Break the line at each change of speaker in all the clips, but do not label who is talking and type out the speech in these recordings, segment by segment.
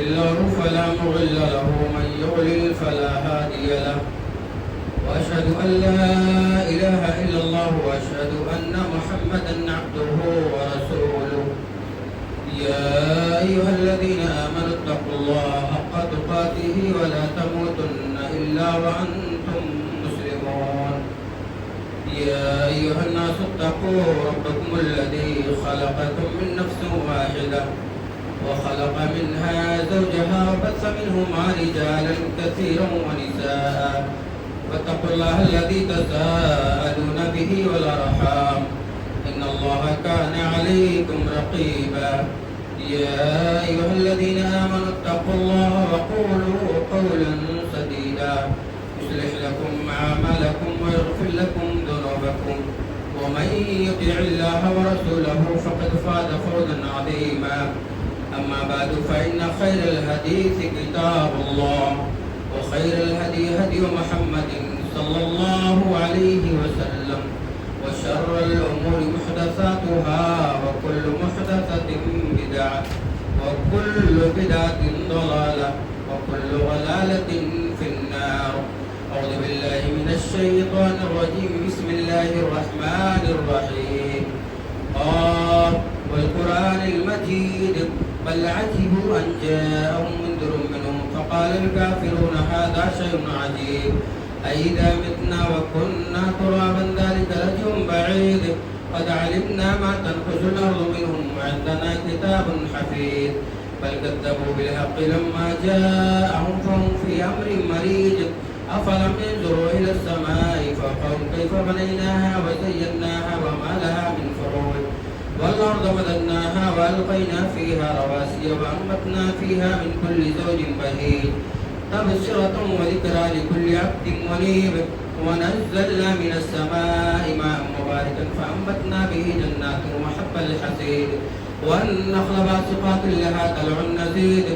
الله فلا مضل له ومن يضلل فلا هادي له وأشهد أن لا إله إلا الله وأشهد أن محمدا عبده ورسوله يا أيها الذين آمنوا اتقوا الله حق تقاته ولا تموتن إلا وأنتم مسلمون يا أيها الناس اتقوا ربكم الذي خلقكم من نفس واحدة وخلق منها زوجها وبث منهما رجالا كثيرا ونساء واتقوا الله الذي تساءلون به والأرحام إن الله كان عليكم رقيبا يا أيها الذين آمنوا اتقوا الله وقولوا قولا سديدا يصلح لكم أعمالكم ويغفر لكم ذنوبكم ومن يطع الله ورسوله فقد فاز فوزا عظيما أما بعد فإن خير الحديث كتاب الله وخير الهدي هدي محمد صلى الله عليه وسلم وشر الأمور محدثاتها وكل محدثة بدعة وكل بدعة ضلالة وكل ضلالة في النار. أعوذ بالله من الشيطان الرجيم. بسم الله الرحمن الرحيم. والقرآن المجيد بل عجبوا أن جاءهم منذر منهم فقال الكافرون هذا شيء عجيب أئذا متنا وكنا ترابا ذلك رجع بعيد قد علمنا ما تنقص الأرض منهم وعندنا كتاب حفيظ بل كذبوا بالحق لما جاءهم فهم في أمر مريج أفلم ينظروا إلى السماء فوقهم كيف بنيناها وزيناها وما لها من فروج والأرض مددناها وألقينا فيها رواسي وأنبتنا فيها من كل زوج بهيج تبصرة وذكرى لكل عبد منيب ونزلنا من السماء ماء مباركا فأنبتنا به جنات وحب الحصيد والنخل باسقات لها طلع نضيد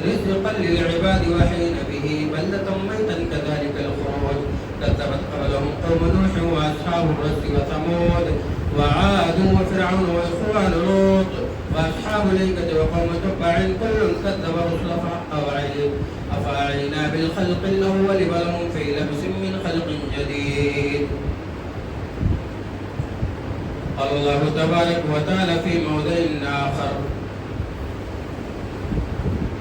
رزقا للعباد وحين به بلدة ميتا كذلك الخروج كذبت قبلهم قوم نوح وأصحاب الرس وثمود وعاد وفرعون وإخوان لوط وأصحاب الأيكة وقوم تبع كل كذب رسل فحق وعيد أفأعينا بالخلق الأول بل هم في لبس من خلق جديد. قال الله تبارك وتعالى في موضع آخر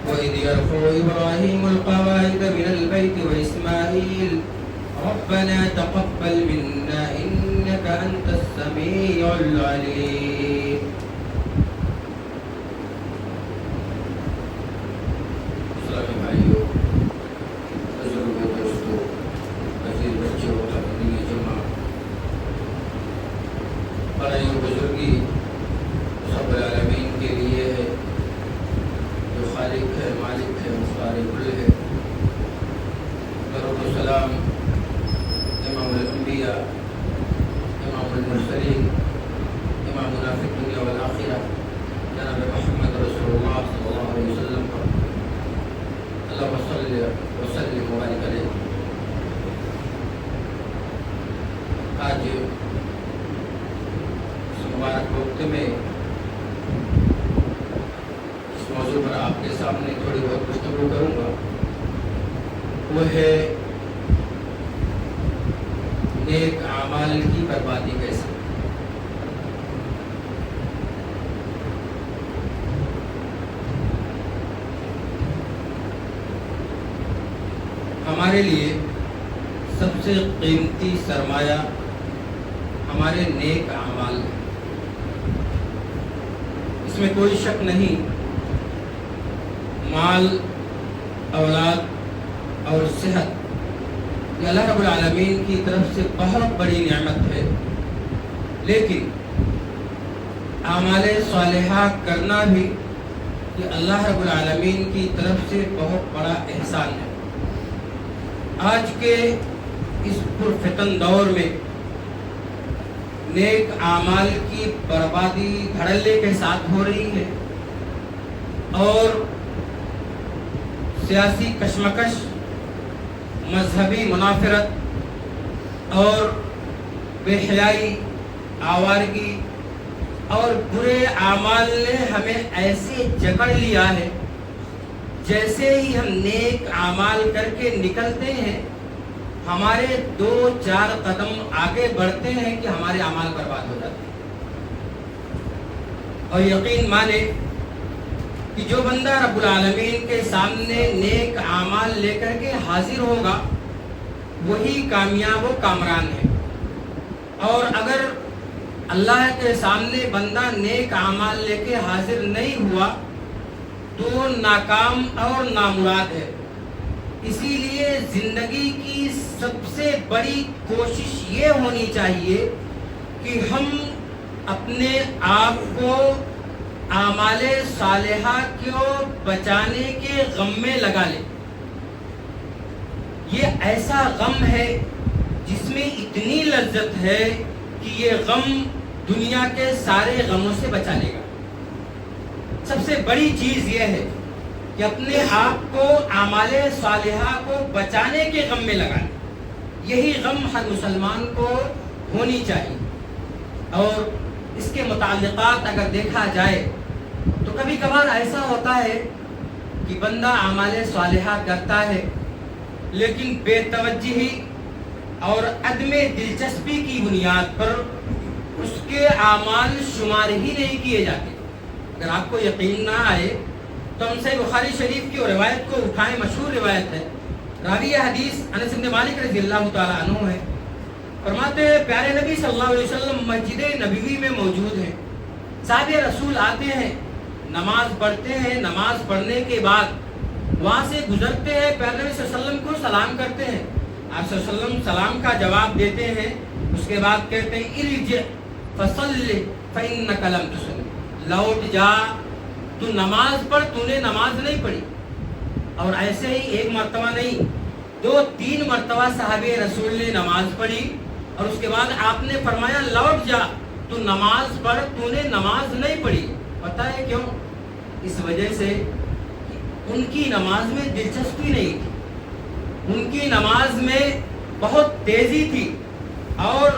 وإذ يرفع إبراهيم القواعد من البيت وإسماعيل ربنا تقبل منا إنك أنت السميع العليم. السلام علیکم بزرگوں دوستوں عزیز بچوں تبدیلی جمع بڑائی و بزرگی رب العالمین کے لیے ہے جو خالق ہے مالک ہے مختار کل ہے. درود و سلام امام الانبیاء امام المرسلین امامنا فی الدنیا والآخرہ جناب محمد رسول اللہ صلی اللہ علیہ وسلم پر اللہم صلی وسلم مبارک علیہ. آج اس مبارک وقت میں اس موضوع پر آپ کے سامنے تھوڑی بہت گفتگو کروں گا. وہ ہے نیک اعمال کی بربادی کیسے. ہمارے لیے سب سے قیمتی سرمایہ ہمارے نیک اعمال ہیں. اس میں کوئی شک نہیں. مال، اولاد اور صحت یہ اللہ رب العالمین کی طرف سے بہت بڑی نعمت ہے، لیکن اعمال صالحہ کرنا بھی یہ اللہ رب العالمین کی طرف سے بہت بڑا احسان ہے. آج کے اس پرفتن دور میں نیک اعمال کی بربادی دھڑلے کے ساتھ ہو رہی ہے اور سیاسی کشمکش، مذہبی منافرت اور بے حیائی، آوارگی اور برے اعمال نے ہمیں ایسے جکڑ لیا ہے جیسے ہی ہم نیک اعمال کر کے نکلتے ہیں ہمارے 2-4 قدم آگے بڑھتے ہیں کہ ہمارے اعمال برباد ہو جاتے ہیں۔ اور یقین مانے کہ جو بندہ رب العالمین کے سامنے نیک اعمال لے کر کے حاضر ہوگا وہی کامیاب و کامران ہے، اور اگر اللہ کے سامنے بندہ نیک اعمال لے کے حاضر نہیں ہوا تو وہ ناکام اور نامراد ہے۔ اسی لیے زندگی کی سب سے بڑی کوشش یہ ہونی چاہیے کہ ہم اپنے آپ کو اعمال صالحہ کو بچانے کے غم میں لگا لیں۔ یہ ایسا غم ہے جس میں اتنی لذت ہے کہ یہ غم دنیا کے سارے غموں سے بچا لے گا۔ سب سے بڑی چیز یہ ہے کہ اپنے آپ کو اعمال صالحہ کو بچانے کے غم میں لگائیں۔ یہی غم ہر مسلمان کو ہونی چاہیے۔ اور اس کے متعلقات اگر دیکھا جائے تو کبھی کبھار ایسا ہوتا ہے کہ بندہ اعمال صالحہ کرتا ہے لیکن بے توجہی اور عدم دلچسپی کی بنیاد پر اس کے اعمال شمار ہی نہیں کیے جاتے۔ اگر آپ کو یقین نہ آئے تو ہم سے بخاری شریف کی روایت کو اٹھائیں، مشہور روایت ہے۔ راوی حدیث انس بن مالک رضی اللہ تعالیٰ عنہ ہے، فرماتے ہیں پیارے نبی صلی اللہ علیہ وسلم مسجد نبوی میں موجود ہیں، صحابہ رسول آتے ہیں، نماز پڑھتے ہیں، نماز پڑھنے کے بعد وہاں سے گزرتے ہیں، پیارے نبی صلی اللہ علیہ وسلم کو سلام کرتے ہیں، آپ صلی اللہ علیہ وسلم سلام کا جواب دیتے ہیں، اس کے بعد کہتے ہیں ارجع فصلی فإنک لم تصلی، لوٹ جا تو نماز پڑھ، تو نے نماز نہیں پڑھی۔ اور ایسے ہی ایک مرتبہ نہیں 2-3 مرتبہ صحابہ رسول نے نماز پڑھی اور اس کے بعد آپ نے فرمایا لوٹ جا تو نماز پڑھ، تو نے نماز نہیں پڑھی۔ پتہ ہے کیوں؟ اس وجہ سے ان کی نماز میں دلچسپی نہیں تھی، ان کی نماز میں بہت تیزی تھی اور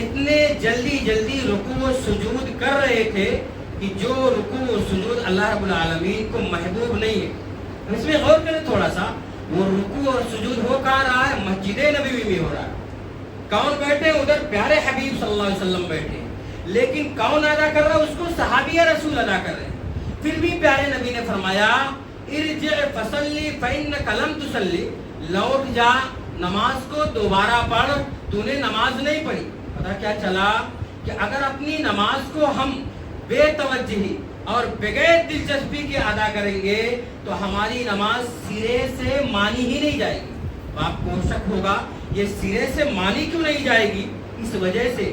اتنے جلدی جلدی رکوع و سجود کر رہے تھے کہ جو رکوع و سجود اللہ رب العالمین کو محبوب نہیں ہے۔ اس میں غور کریں تھوڑا سا، وہ رکوع اور سجود ہو کہاں رہا ہے؟ مسجد نبوی میں ہو رہا ہے۔ کون بیٹھے؟ ادھر پیارے حبیب صلی اللہ علیہ وسلم بیٹھے، لیکن کون ادا کر رہا ہے؟ اس کو صحابیہ رسول ادا کر رہے ہیں۔ پھر بھی پیارے نبی نے فرمایا ارجع فصلی فإنک لم تصلی، لوٹ جا نماز کو دوبارہ پڑھ، تو نے نماز نہیں پڑھی۔ پتہ کیا چلا کہ اگر اپنی نماز کو ہم بے توجہی اور بغیر دلچسپی کے ادا کریں گے تو ہماری نماز سرے سے مانی ہی نہیں جائے گی۔ آپ کو شک ہوگا یہ سرے سے مانی کیوں نہیں جائے گی؟ اس وجہ سے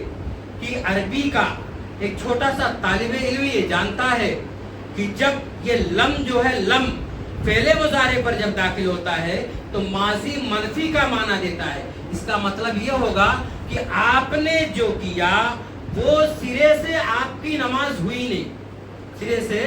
کہ عربی کا ایک چھوٹا سا طالب علم یہ جانتا ہے کہ جب یہ لم جو ہے، لم فعل مضارع پر جب داخل ہوتا ہے تو ماضی منفی کا معنی دیتا ہے۔ اس کا مطلب یہ ہوگا کہ آپ نے جو کیا وہ سرے سے آپ کی نماز ہوئی نہیں، سرے سے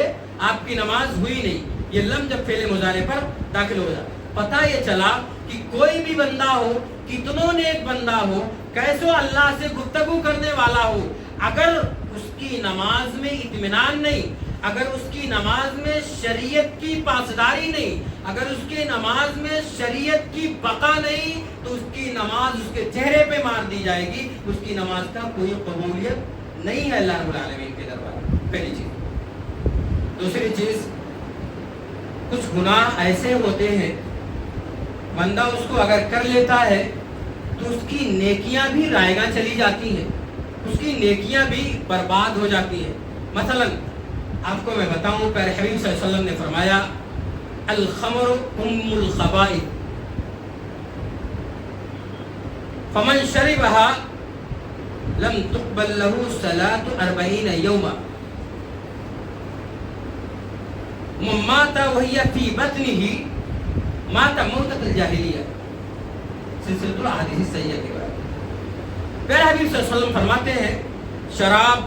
آپ کی نماز ہوئی نہیں۔ یہ لم جب فعل مضارع پر داخل ہو جائے، پتہ یہ چلا کہ کوئی بھی بندہ ہو، کتنوں نیک بندہ ہو، کیسو اللہ سے گفتگو کرنے والا ہو، اگر اس کی نماز میں اطمینان نہیں، اگر اس کی نماز میں شریعت کی پاسداری نہیں، اگر اس کی نماز میں شریعت کی بقا نہیں تو اس کی نماز اس کے چہرے پہ مار دی جائے گی، اس کی نماز کا کوئی قبولیت نہیں ہے اللہ رب العالمین کے دربار میں۔ پہلی چیز۔ دوسری چیز، کچھ گناہ ایسے ہوتے ہیں بندہ اس کو اگر کر لیتا ہے تو اس کی نیکیاں بھی رائیگاں چلی جاتی ہیں، اس کی نیکیاں بھی برباد ہو جاتی ہیں۔ مثلا آپ کو میں بتاؤں، پیارے حبیب صلی اللہ علیہ وسلم نے فرمایا الخمر ام الخبائث فمن شربها لم تقبل له صلاة 40 يوما ومن مات وهي في بطنه مات موتة الجاہلیہ۔ سلسلۃ الاحادیث الصحیحہ کے بعد پیارے حبیب صلی اللہ علیہ وسلم فرماتے ہیں شراب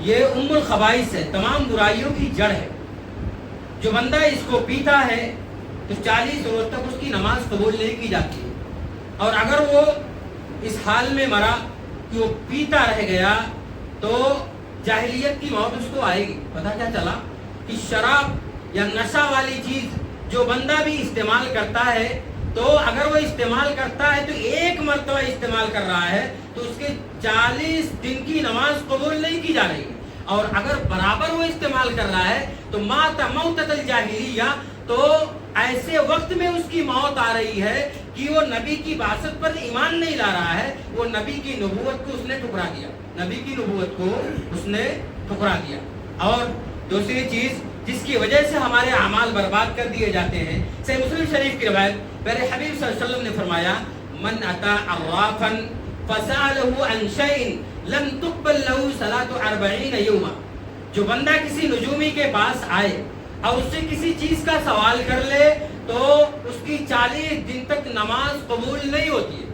یہ ام الخبائث ہے، تمام برائیوں کی جڑ ہے۔ جو بندہ اس کو پیتا ہے تو 40 روز تک اس کی نماز قبول نہیں کی جاتی ہے، اور اگر وہ اس حال میں مرا کہ وہ پیتا رہ گیا تو جاہلیت کی موت اس کو آئے گی۔ پتہ کیا چلا کہ شراب یا نشہ والی چیز جو بندہ بھی استعمال کرتا ہے تو اگر وہ استعمال کرتا ہے تو ایک مرتبہ استعمال کر رہا ہے تو اس کے 40 دن کی نماز قبول نہیں کی جا رہی ہے، اور اگر برابر وہ استعمال کر رہا ہے تو مات موتۃ الجاہلیہ، تو ایسے وقت میں اس کی موت آ رہی ہے کہ وہ نبی کی بعثت پر ایمان نہیں لا رہا ہے، وہ نبی کی نبوت کو اس نے ٹھکرا دیا، نبی کی نبوت کو اس نے ٹھکرا دیا۔ اور دوسری چیز جس کی وجہ سے ہمارے اعمال برباد کر دیے جاتے ہیں، صحیح مسلم شریف کی روایت، میرے حبیب صلی اللہ علیہ وسلم نے فرمایا من اتی عرافا فسألہ عن شیء لم تقبل له صلاة 40 یوما، جو بندہ کسی نجومی کے پاس آئے اور اس سے کسی چیز کا سوال کر لے تو اس کی 40 دن تک نماز قبول نہیں ہوتی ہے،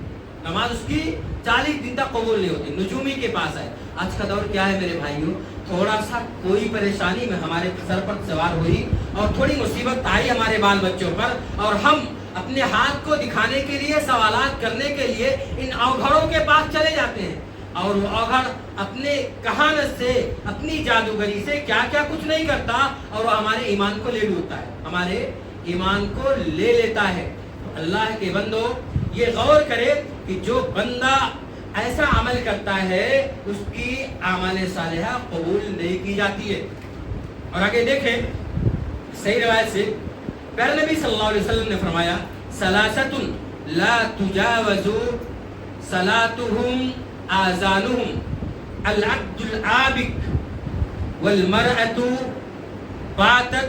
نماز اس کی 40 دن تک قبول نہیں ہوتی، نجومی کے پاس آئے۔ آج کا دور کیا ہے میرے بھائیوں، تھوڑا سا کوئی پریشانی میں ہمارے سر پر سوار ہوئی اور تھوڑی مصیبت آئی ہمارے بال بچوں پر، اور ہم اپنے ہاتھ کو دکھانے کے لیے، سوالات کرنے کے لیے ان اوگھڑوں کے پاس چلے جاتے ہیں، اور وہ اوگھڑ اپنے کہانت سے، اپنی جادوگری سے کیا کیا کچھ نہیں کرتا، اور وہ ہمارے ایمان کو لے لوٹتا ہے، ہمارے ایمان کو لے لیتا ہے۔ اللہ کے بندو یہ غور کرے کہ جو بندہ ایسا عمل کرتا ہے اس کی اعمال صالحہ قبول نہیں کی جاتی ہے۔ اور آگے دیکھیں صحیح روایت سے پیارے نبی صلی اللہ علیہ وسلم نے فرمایا ثلاثۃ لا تجاوز صلاتهم آذانهم العبد العابق والمرأة باتت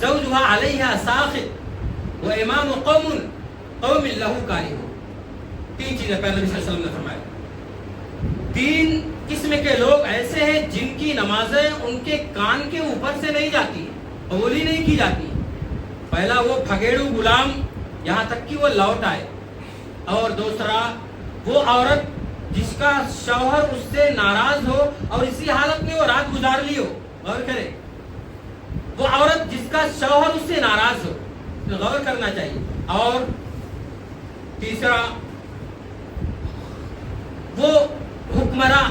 زوجها عليها ساخط وامام قوم له كاره۔ تین چیزیں پیارے نبی صلی اللہ علیہ وسلم نے فرمایا، تین قسم کے لوگ ایسے ہیں جن کی نمازیں ان کے کان کے اوپر سے نہیں جاتی ہیں، قبول ہی نہیں کی جاتی۔ پہلا وہ پھگیڑو غلام یہاں تک کہ وہ لوٹ آئے، اور دوسرا وہ عورت جس کا شوہر اس سے ناراض ہو اور اسی حالت میں وہ رات گزار لی ہو، غور کریں، وہ عورت جس کا شوہر اس سے ناراض ہو، غور کرنا چاہیے۔ اور تیسرا وہ حکمراں،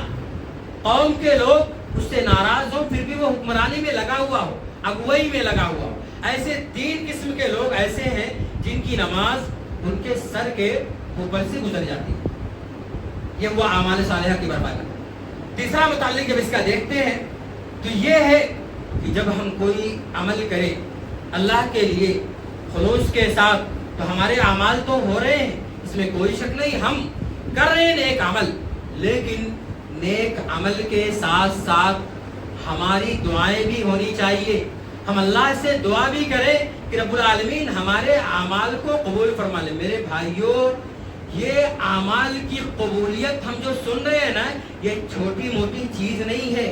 قوم کے لوگ اس سے ناراض ہو پھر بھی وہ حکمرانی میں لگا ہوا ہو، اگوائی میں لگا ہوا ہو۔ ایسے تین قسم کے لوگ ایسے ہیں جن کی نماز ان کے سر کے اوپر سے گزر جاتی ہے، یہ وہ اعمال صالحہ کی بربادی۔ تیسرا متعلق جب اس کا دیکھتے ہیں تو یہ ہے کہ جب ہم کوئی عمل کریں اللہ کے لیے خلوص کے ساتھ تو ہمارے اعمال تو ہو رہے ہیں، اس میں کوئی شک نہیں، ہم کر رہے ہیں نیک عمل، لیکن نیک عمل کے ساتھ ساتھ ہماری دعائیں بھی ہونی چاہیے، ہم اللہ سے دعا بھی کریں کہ رب العالمین ہمارے اعمال کو قبول فرما لے۔ میرے بھائیوں، یہ اعمال کی قبولیت ہم جو سن رہے ہیں نا، یہ چھوٹی موٹی چیز نہیں ہے،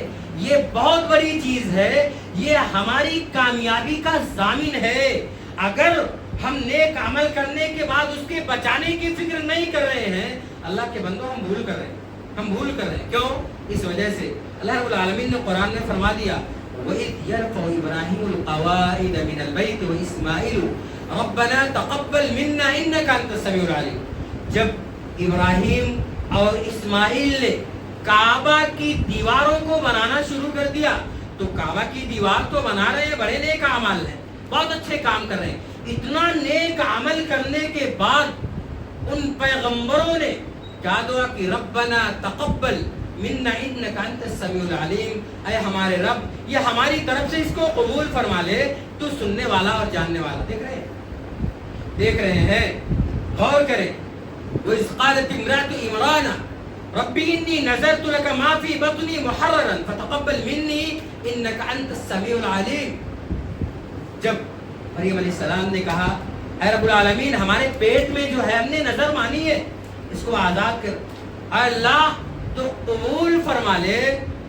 یہ بہت بڑی چیز ہے، یہ ہماری کامیابی کا ضامن ہے۔ اگر ہم نیک عمل کرنے کے بعد اس کے بچانے کی فکر نہیں کر رہے ہیں، اللہ کے بندوں ہم بھول کر رہے ہیں، ہم بھول کر رہے ہیں۔ کیوں؟ اس وجہ سے اللہ رب العالمین نے قرآن میں فرما دیا وَإِذْ يَرْفَعُ إِبْرَاهِيمُ الْقَوَاعِدَ مِنَ الْبَيْتِ وَإِسْمَاعِيلُ رَبَّنَا تَقَبَّلْ مِنَّا إِنَّكَ أَنْتَ السَّمِيعُ الْعَلِيمُ۔ جب ابراہیم اور اسماعیل نے کعبہ کی دیواروں کو بنانا شروع کر دیا، تو کعبہ کی دیوار تو بنا رہے ہیں، بڑے نیک اعمال ہیں، بہت اچھے کام کر رہے ہیں، اتنا نیک عمل کرنے کے بعد ان پیغمبروں نے کیا دعا کی؟ ربنا تقبل منا انک انت السمیع العلیم، اے ہمارے رب یہ ہماری طرف سے اس کو قبول فرما لے، تو سننے والا اور جاننے والا۔ دیکھ رہے ہیں، غور کریں۔ وَإِذْ قَالَتِ امْرَأَتُ عِمْرَانَ رَبِّ إِنِّي نَذَرْتُ لَكَ مَا فِي بَطْنِي مُحَرَّرًا فَتَقَبَّلْ مِنِّي إِنَّكَ أَنْتَ السَّمِيعُ الْعَلِيمُ۔ جب مریم علیہ السلام نے کہا اے رب العالمین ہمارے پیٹ میں جو ہے ہم نے نظر مانی ہے، اس کو آزاد کر، اے اللہ تو قبول فرما لے،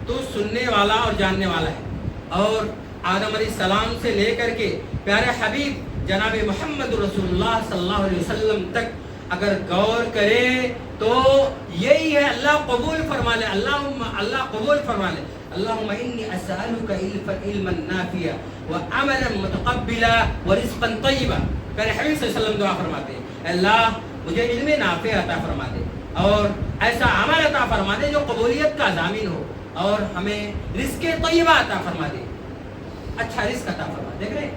تو سننے والا اور جاننے والا ہے۔ اور آدم علیہ السلام سے لے کر کے پیارے حبیب جناب محمد رسول اللہ صلی اللہ علیہ وسلم تک اگر غور کرے تو یہی ہے، اللہ قبول فرما لے، اللہ قبول فرما لے۔ اللہم انی اسألک علما نافعا وعملا متقبلا ورزقا طیبا۔ پیارے حبیب صلی اللہ علیہ وسلم دعا فرماتے ہیں اللہ مجھے علم نافع عطا فرما دے اور ایسا عمل عطا فرما دے جو قبولیت کا ضامن ہو، اور ہمیں رزق طیبہ عطا فرما دے، اچھا رزق عطا فرما۔ دیکھ رہے ہیں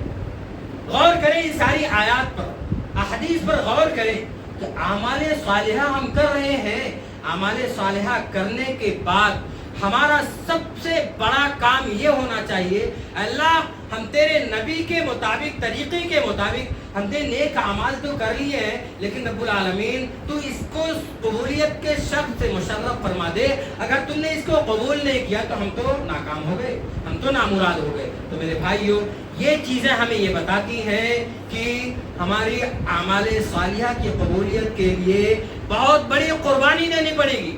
غور کریں ان ساری آیات پر، احادیث پر غور کریں کہ اعمال صالحہ ہم کر رہے ہیں. اعمال صالحہ کرنے کے بعد ہمارا سب سے بڑا کام یہ ہونا چاہیے، اللہ ہم تیرے نبی کے مطابق، طریقے کے مطابق ہم نے نیک اعمال تو کر لیے ہیں، لیکن رب العالمین تو اس کو قبولیت کے شرط سے مشرف فرما دے. اگر تم نے اس کو قبول نہیں کیا تو ہم تو ناکام ہو گئے، ہم تو نامراد ہو گئے. تو میرے بھائیو، یہ چیزیں ہمیں یہ بتاتی ہیں کہ ہماری اعمال صالحہ کی قبولیت کے لیے بہت بڑی قربانی دینی پڑے گی.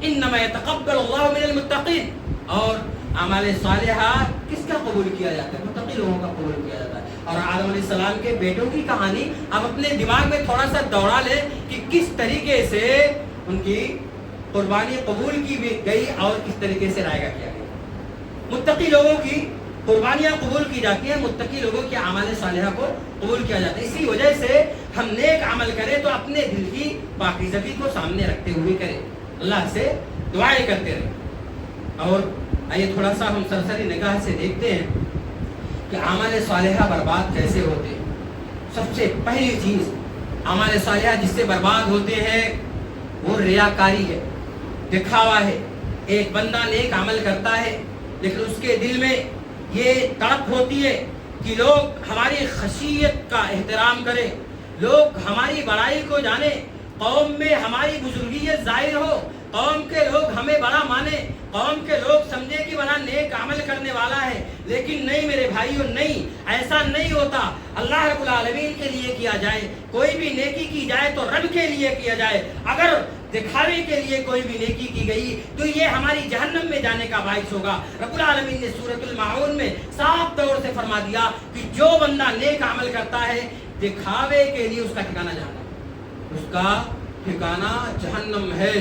انما يتقبل الله من المتقین. اور اعمال صالحہ کس کا قبول کیا جاتا ہے؟ متقی لوگوں کا قبول کیا جاتا ہے. اور آدم علیہ السلام کے بیٹوں کی کہانی آپ اپنے دماغ میں تھوڑا سا دوڑا لیں کہ کس طریقے سے ان کی قربانی قبول کی گئی اور کس طریقے سے رائے گا کیا گیا. متقی لوگوں کی قربانیاں قبول کی جاتی ہیں، متقی لوگوں کے اعمال صالحہ کو قبول کیا جاتا ہے. اسی وجہ سے ہم نیک عمل کریں تو اپنے دل کی پاکیزگی کو سامنے رکھتے ہوئے کریں، اللہ سے دعائیں کرتے رہیں. اور آئیے تھوڑا سا ہم سرسری نگاہ سے دیکھتے ہیں کہ اعمال صالحہ برباد کیسے ہوتے ہیں. سب سے پہلی چیز اعمال صالحہ جس سے برباد ہوتے ہیں وہ ریاکاری ہے، دکھاوا ہے. ایک بندہ نیک عمل کرتا ہے لیکن اس کے دل میں یہ تڑپ ہوتی ہے کہ لوگ ہماری خشیت کا احترام کریں، لوگ ہماری بڑائی کو جانیں، قوم میں ہماری بزرگیت ظاہر ہو، قوم کے لوگ ہمیں بڑا مانے، قوم کے لوگ سمجھے کہ بڑا نیک عمل کرنے والا ہے. لیکن نہیں میرے بھائیوں، نہیں، ایسا نہیں ہوتا. اللہ رب العالمین کے لیے کیا جائے، کوئی بھی نیکی کی جائے تو رب کے لیے کیا جائے. اگر دکھاوے کے لیے کوئی بھی نیکی کی گئی تو یہ ہماری جہنم میں جانے کا باعث ہوگا. رب العالمین نے سورۃ الماعون میں صاف طور سے فرما دیا کہ جو بندہ نیک عمل کرتا ہے دکھاوے کے لیے اس کا ٹھکانہ جہنم، اس کا ٹھکانہ جہنم ہے.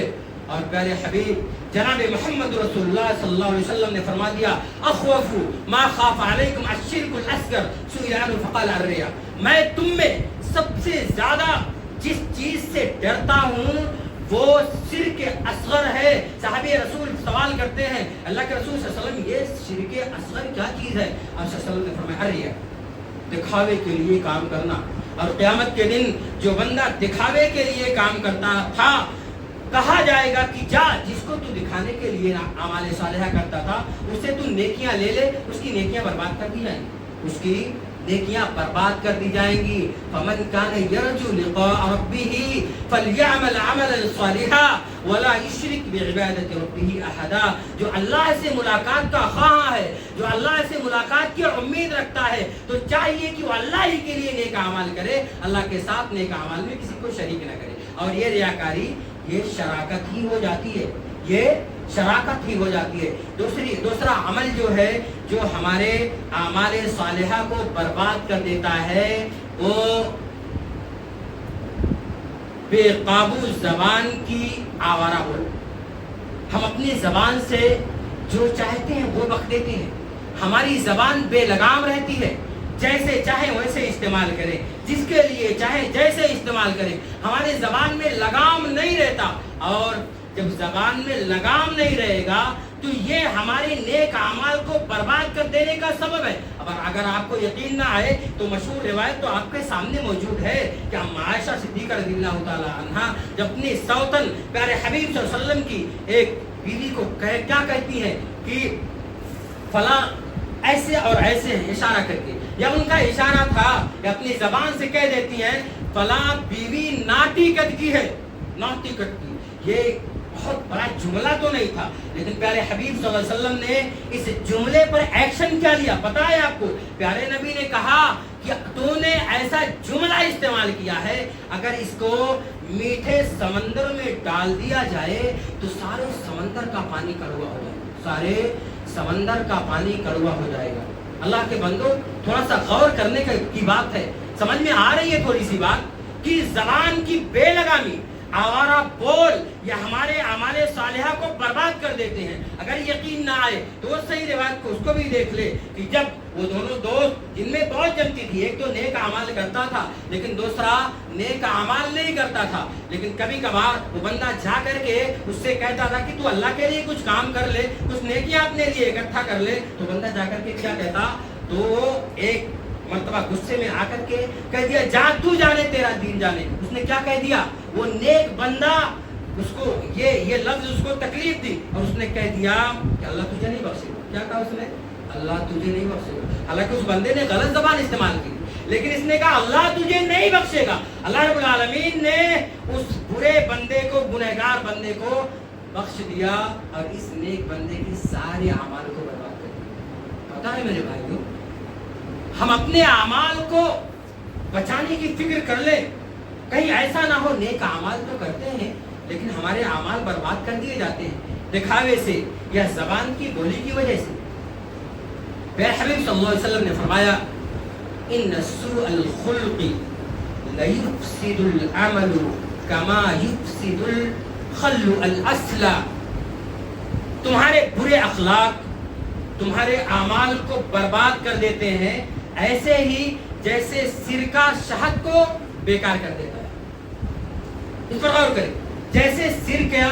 اور پیارے حبیب جناب محمد رسول اللہ صلی اللہ علیہ وسلم نے فرما دیا اخوف ما خاف علیکم الشرک الاصغر سئل عنہ فقال الریا. میں تم میں سب سے زیادہ جس چیز سے ڈرتا ہوں وہ شرک اصغر ہے. صحابی رسول سوال کرتے ہیں اللہ کے رسول صلی اللہ علیہ وسلم یہ شرک اصغر کیا چیز ہے؟ آپ صلی اللہ علیہ وسلم نے فرمایا الریا، دکھاوے کے لیے کام کرنا. اور قیامت کے دن جو بندہ دکھاوے کے لیے کام کرتا تھا کہا جائے گا کہ جا، جس کو تو دکھانے کے لیے اعمال صالحہ کرتا تھا اس سے تو نیکیاں لے لے، اس کی نیکیاں برباد کر دی جائیں گی، اس کی نیکیاں برباد کر دی جائیں گی. فمن کان یرجو لقاء ربہ فلیعمل عملا صالحا ولا یشرک بعبادۃ ربہ احدا. جو اللہ سے ملاقات کا خواہاں ہے، جو اللہ سے ملاقات کی امید رکھتا ہے تو چاہیے کہ وہ اللہ ہی کے لیے نیک اعمال کرے، اللہ کے ساتھ نیک اعمال میں کسی کو شریک نہ کرے. اور یہ ریاکاری، یہ شراکت ہی ہو جاتی ہے، یہ شراکت ہی ہو جاتی ہے. دوسرا عمل جو ہے جو ہمارے اعمال صالحہ کو برباد کر دیتا ہے وہ بے قابو زبان کی آوارہ بول. ہم اپنی زبان سے جو چاہتے ہیں وہ بک دیتے ہیں. ہماری زبان بے لگام رہتی ہے، جیسے چاہے ویسے استعمال کریں، جس کے لیے چاہے جیسے استعمال کریں. ہماری زبان میں لگام نہیں رہتا، اور جب زبان میں لگام نہیں رہے گا تو یہ ہمارے نیک اعمال کو برباد کر دینے کا سبب ہے. اگر آپ کو یقین نہ آئے تو مشہور روایت تو آپ کے سامنے موجود ہے کہ عائشہ صدیقہ رضی اللہ تعالی عنہا جب اپنی سوتن پیارے حبیب صلی اللہ علیہ وسلم کی ایک بیوی کو کیا کہتی ہیں کہ فلاں ایسے اور ایسے ہیں، اشارہ کر کے، یا ان کا اشارہ تھا یا اپنی زبان سے کہہ دیتی ہیں فلاں بیوی ناٹی قد کی ہے، ناٹی قد کی. یہ بہت بڑا جملہ تو نہیں تھا، لیکن پیارے حبیب صلی اللہ علیہ وسلم نے اس جملے پر ایکشن کیا لیا پتا ہے آپ کو؟ پیارے نبی نے کہا کہ تو نے ایسا جملہ استعمال کیا ہے، اگر اس کو میٹھے سمندر میں ڈال دیا جائے تو سارے سمندر کا پانی کڑوا ہو جائے گا، سارے سمندر کا پانی کڑوا ہو جائے گا. اللہ کے بندو، تھوڑا سا غور کرنے کی بات ہے. سمجھ میں آ رہی ہے تھوڑی سی بات کہ زبان کی بے لگامی، آوارہ بول، یہ ہمارے اعمال صالحہ کو برباد کر دیتے ہیں. اگر یقین نہ آئے تو وہ صحیح روایت کو اس کو بھی دیکھ لے کہ جب وہ دونوں دوست جن میں بہت جمتی تھی، ایک تو نیک اعمال کرتا تھا لیکن دوسرا نیک اعمال نہیں کرتا تھا، لیکن کبھی کبھار وہ بندہ جا کر کے اس سے کہتا تھا کہ تو اللہ کے لیے کچھ کام کر لے، کچھ نیکیاں اپنے لیے اکٹھا کر لے. تو بندہ جا کر کے کیا کہتا، تو ایک مرتبہ غصے میں آ کر کے کہہ دیا جا تو جانے تیرا دین جانے. اس نے کیا کہہ دیا؟ وہ نیک بندہ اس کو یہ لفظ اس کو تکلیف دی اور اس نے کہہ دیا کہ اللہ تجھے نہیں بخشے گا. کیا کہا اس نے؟ اللہ تجھے نہیں بخشے گا. حالانکہ اس بندے نے غلط زبان استعمال کی لیکن اس نے کہا اللہ تجھے نہیں بخشے گا. اللہ رب العالمین نے اس برے بندے کو گنہگار بندے کو بخش دیا اور اس نیک بندے کی سارے اعمال کو برباد کر دیا. پتہ ہے میرے بھائیوں ہم اپنے اعمال کو بچانے کی فکر کر لیں. کہیں ایسا نہ ہو نیک اعمال تو کرتے ہیں لیکن ہمارے اعمال برباد کر دیے جاتے ہیں دکھاوے سے یا زبان کی بولی کی وجہ سے. پیارے حبیب صلی اللہ علیہ وسلم نے فرمایا ان سوء الخلق لیفسد العمل کما یفسد الخل الاصل. تمہارے برے اخلاق تمہارے اعمال کو برباد کر دیتے ہیں ایسے ہی جیسے سرکہ شہد کو بیکار کر دیتا ہے. اس پر غور کریں. جیسے سرکہ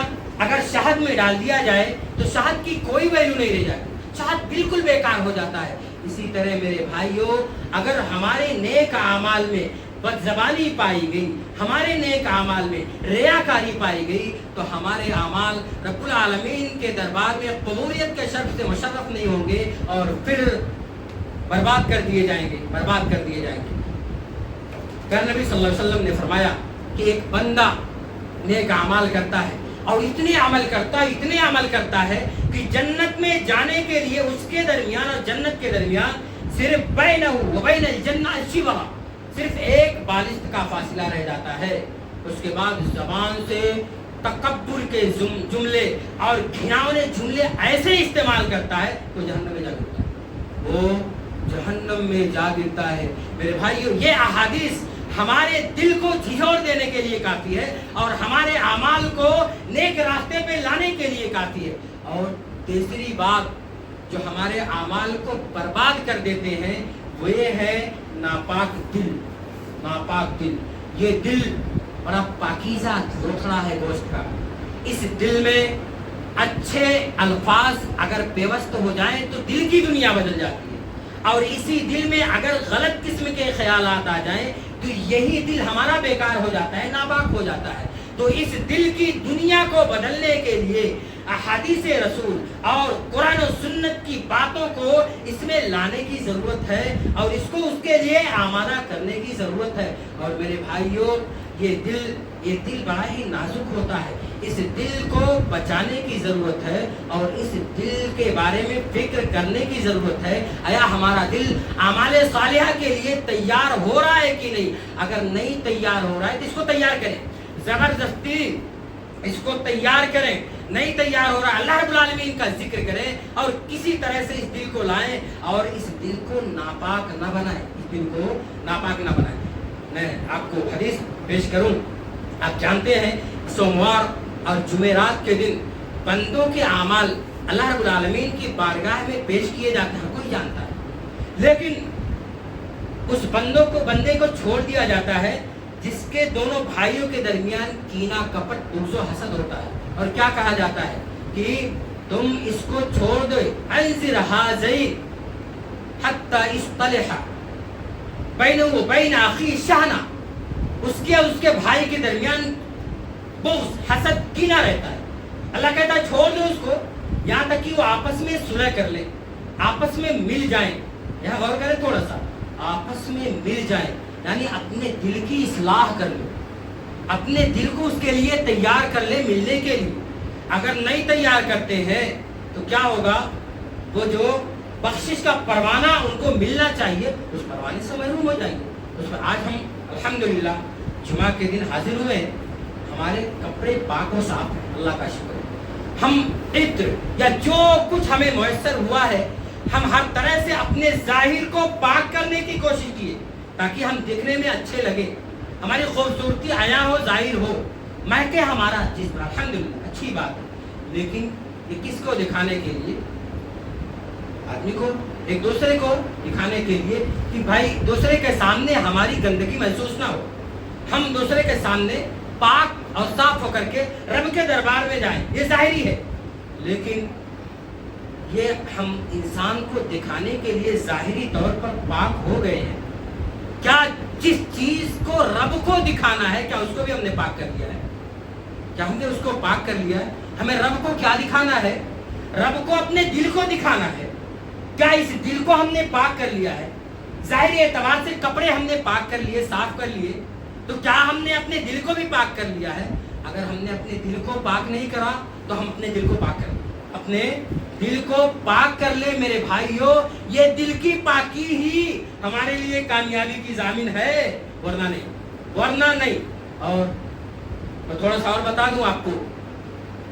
اگر شہد میں ڈال دیا جائے تو شہد کی کوئی ویلیو نہیں رہ جائے, شہد بالکل بیکار ہو جاتا ہے. اسی طرح میرے بھائیوں اگر ہمارے نیک اعمال میں بد زبانی پائی گئی, ہمارے نیک اعمال میں ریاکاری پائی گئی تو ہمارے اعمال رب العالمین کے دربار میں قبولیت کے شرف سے مشرف نہیں ہوں گے اور پھر برباد کر دیے جائیں گے, برباد کر دیے جائیں گے. پھر نبی صلی اللہ علیہ وسلم نے فرمایا کہ ایک بندہ نیک اعمال کرتا ہے اور اتنے عمل کرتا ہے کہ جنت میں جانے کے لیے اس کے درمیان اور جنت کے درمیان صرف بینہ و بین الجنہ شبہ, صرف ایک بالشت کا فاصلہ رہ جاتا ہے. اس کے بعد زبان سے تکبر کے جملے اور گھناؤنے جملے ایسے استعمال کرتا ہے تو جہنم میں جا گرتا ہے, وہ جہنم میں جا گرتا ہے. میرے بھائیو یہ احادیث ہمارے دل کو جھنجھوڑ دینے کے لیے کافی ہے اور ہمارے اعمال کو نیک راستے پہ لانے کے لیے کافی ہے. اور تیسری بات جو ہمارے اعمال کو برباد کر دیتے ہیں وہ یہ ہے ناپاک دل. ناپاک دل, یہ دل بڑا پاکیزہ لوتھڑا ہے گوشت کا. اس دل میں اچھے الفاظ اگر پیوست ہو جائیں تو دل کی دنیا بدل جاتی ہے اور اسی دل میں اگر غلط قسم کے خیالات آ جائیں تو یہی دل ہمارا بیکار ہو جاتا ہے, ناپاک ہو جاتا ہے. تو اس دل کی دنیا کو بدلنے کے لیے احادیث رسول اور قرآن و سنت کی باتوں کو اس میں لانے کی ضرورت ہے اور اس کو اس کے لیے آمادہ کرنے کی ضرورت ہے. اور میرے بھائیوں یہ دل بڑا ہی نازک ہوتا ہے, اس دل کو بچانے کی ضرورت ہے اور اس دل کے بارے میں فکر کرنے کی ضرورت ہے. آیا ہمارا دل اعمال صالحہ کے لیے تیار ہو رہا ہے کہ نہیں؟ اگر نہیں تیار ہو رہا ہے تو اس کو تیار کریں, زبردستی اس کو تیار کریں. نہیں تیار ہو رہا اللہ رب العالمین کا ذکر کریں اور کسی طرح سے اس دل کو لائیں اور اس دل کو ناپاک نہ بنائیں, اس دل کو ناپاک نہ بنائیں. میں آپ کو حدیث پیش کروں. آپ جانتے ہیں سوموار اور جمعرات کے دن بندوں کے اعمال اللہ رب العالمین کی بارگاہ میں پیش کیے جاتے ہیں, کوئی جانتا ہے, لیکن اس بندے کو چھوڑ دیا جاتا ہے جس کے دونوں بھائیوں کے درمیان کینہ کپٹ بغض و حسد ہوتا ہے. اور کیا کہا جاتا ہے کہ تم اس کو چھوڑ دو, انذر ھذین حتی اصطلح بینہ و بین اخی شحنہ. اس کے بھائی کے درمیان بغض حسد کینہ رہتا ہے. اللہ کہتا ہے چھوڑ دو اس کو یہاں تک کہ وہ آپس میں صلح کر لیں, آپس میں مل جائیں. یہاں غور کریں تھوڑا سا, آپس میں مل جائیں یعنی اپنے دل کی اصلاح کر لیں, اپنے دل کو اس کے لیے تیار کر لیں ملنے کے لیے. اگر نہیں تیار کرتے ہیں تو کیا ہوگا, وہ جو بخشش کا پروانہ ان کو ملنا چاہیے اس پروانے سے محروم ہو جائیں گے. اس میں آج ہم الحمدللہ جمعہ کے دن حاضر ہوئے ہیں, ہمارے کپڑے پاک و صاف ہیں, اللہ کا شکر ہے. ہم عطر یا جو کچھ ہمیں میسر ہوا ہے ہم ہر طرح سے اپنے ظاہر کو پاک کرنے کی کوشش کیے تاکہ ہم دیکھنے میں اچھے لگے, ہماری خوبصورتی عیاں ہو, ظاہر ہو, مہکے ہمارا جسم. الحمدللہ اچھی بات ہے, لیکن یہ کس کو دکھانے کے لیے؟ آدمی کو, ایک دوسرے کو دکھانے کے لیے کہ بھائی دوسرے کے سامنے ہماری گندگی محسوس نہ ہو, ہم دوسرے کے سامنے پاک اور صاف ہو کر کے رب کے دربار میں جائیں. یہ ظاہری ہے, لیکن یہ ہم انسان کو دکھانے کے لیے ظاہری طور پر پاک ہو گئے ہیں جس چیز کو رب کو دکھانا ہے کیا اس کو بھی ہم نے پاک کر لیا ہے؟ کیا ہم نے اس کو پاک کر لیا ہے؟ ہمیں رب کو کیا دکھانا ہے؟ رب کو اپنے دل کو دکھانا ہے. کیا اس دل کو ہم نے پاک کر لیا ہے؟ ظاہری اعتبار سے کپڑے ہم نے پاک کر لیے، صاف کر لیے، تو کیا ہم نے اپنے دل کو بھی پاک کر لیا ہے؟ اگر ہم نے اپنے دل کو پاک نہیں کرا تو ہم اپنے دل کو پاک کر لیں. اپنے دل کو پاک کر لے میرے بھائیوں. یہ دل کی پاکی ہی ہمارے لیے کامیابی کی ضامن ہے، ورنہ نہیں. اور میں تھوڑا سا اور بتا دوں آپ کو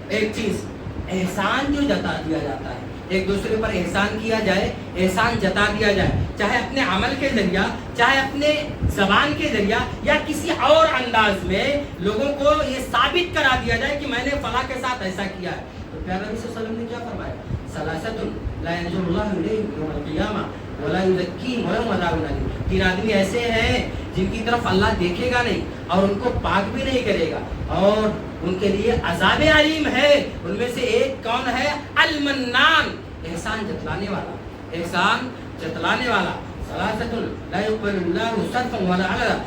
ایک چیز. احسان جو جتا دیا جاتا ہے، ایک دوسرے پر احسان کیا جائے، احسان جتا دیا جائے، چاہے اپنے عمل کے ذریعہ، چاہے اپنے زبان کے ذریعہ، یا کسی اور انداز میں لوگوں کو یہ ثابت کرا دیا جائے کہ میں نے فلاں کے ساتھ ایسا کیا ہے. تو پیارے نبی صلی اللہ علیہ وسلم نے کیا فرمایا؟ ثلاثۃ لا ينظر الله اليهم يوم القيامة ولا يزكيهم ولهم عذاب أليم. 3 آدمی ایسے ہیں جن کی طرف اللہ دیکھے گا نہیں اور ان کو پاک بھی نہیں کرے گا اور ان کے لیے عذاب علیم ہے. ان میں سے ایک کون ہے؟ المنان، احسان جتلانے والا. احسان جتلانے والا. ثلاثۃ لا يقبل الله صرفا ولا عدلا.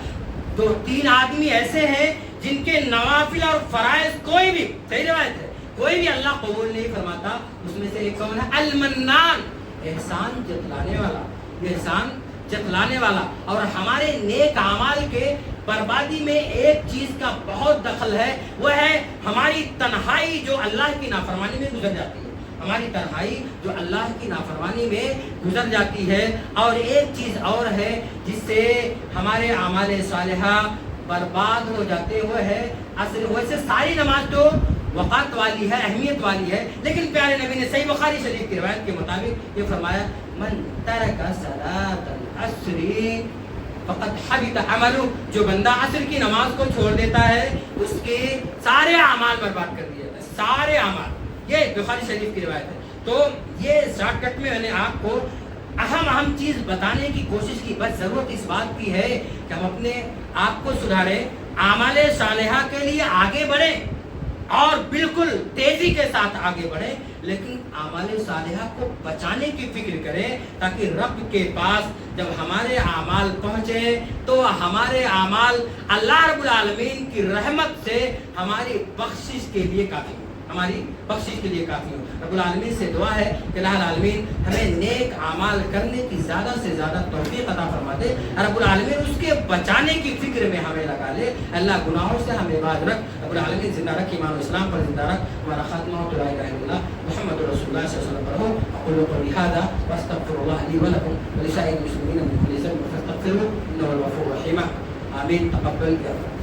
3 آدمی ایسے ہیں جن کے نوافل اور فرائض کوئی بھی، صحیح روایت ہے، کوئی بھی اللہ قبول نہیں فرماتا. اس میں سے ایک کون ہے؟ المنان، احسان جتلانے والا. احسان جتلانے والا. اور ہمارے نیک اعمال کے بربادی میں ایک چیز کا بہت دخل ہے، وہ ہے ہماری تنہائی جو اللہ کی نافرمانی میں گزر جاتی ہے. ہماری تنہائی جو اللہ کی نافرمانی میں گزر جاتی ہے. اور ایک چیز اور ہے جس سے ہمارے اعمال صالحہ برباد ہو جاتے ہوئے ہے عصر. ویسے ساری نماز تو وقت والی ہے، اہمیت والی ہے، لیکن پیارے نبی نے صحیح بخاری شریف کی روایت کے مطابق یہ فرمایا: من ترک صلاۃ العصر فقد حبط عملہ. جو بندہ عصر کی نماز کو چھوڑ دیتا ہے اس کے سارے اعمال برباد کر دیے جاتے ہیں، سارے اعمال. یہ بخاری شریف کی روایت ہے. تو یہ شارٹ کٹ میں نے آپ کو اہم چیز بتانے کی کوشش کی. بس ضرورت اس بات کی ہے کہ ہم اپنے آپ کو سدھاریں، اعمال صالحہ کے لیے آگے بڑھیں اور بالکل تیزی کے ساتھ آگے بڑھیں، لیکن اعمال صالحہ کو بچانے کی فکر کریں تاکہ رب کے پاس جب ہمارے اعمال پہنچے تو ہمارے اعمال اللہ رب العالمین کی رحمت سے ہماری بخشش کے لیے کافی ہو. ہماری بخشش کے لیے کافی ہو. رب العالمین سے دعا ہے کہ اللہ العالمین ہمیں نیک اعمال کرنے کی زیادہ سے زیادہ توفیق عطا فرما دے. رب العالمین اس کے بچانے کی فکر میں ہمیں لگا لے. اللہ گناہوں سے ہمیں باز رکھ. رب العالمین زندہ رکھ، ایمان و اسلام پر زندہ رکھ. ہمارا خاتمہ لا الہ الا اللہ محمد رسول اللہ صلی اللہ علیہ وسلم پر ہو. اقول قولی ھذا واستغفر الله لي ولكم ولسائر المسلمين من كل ذنب فاستغفروه انه هو الغفور الرحيم. آمين. تقبل يا رب.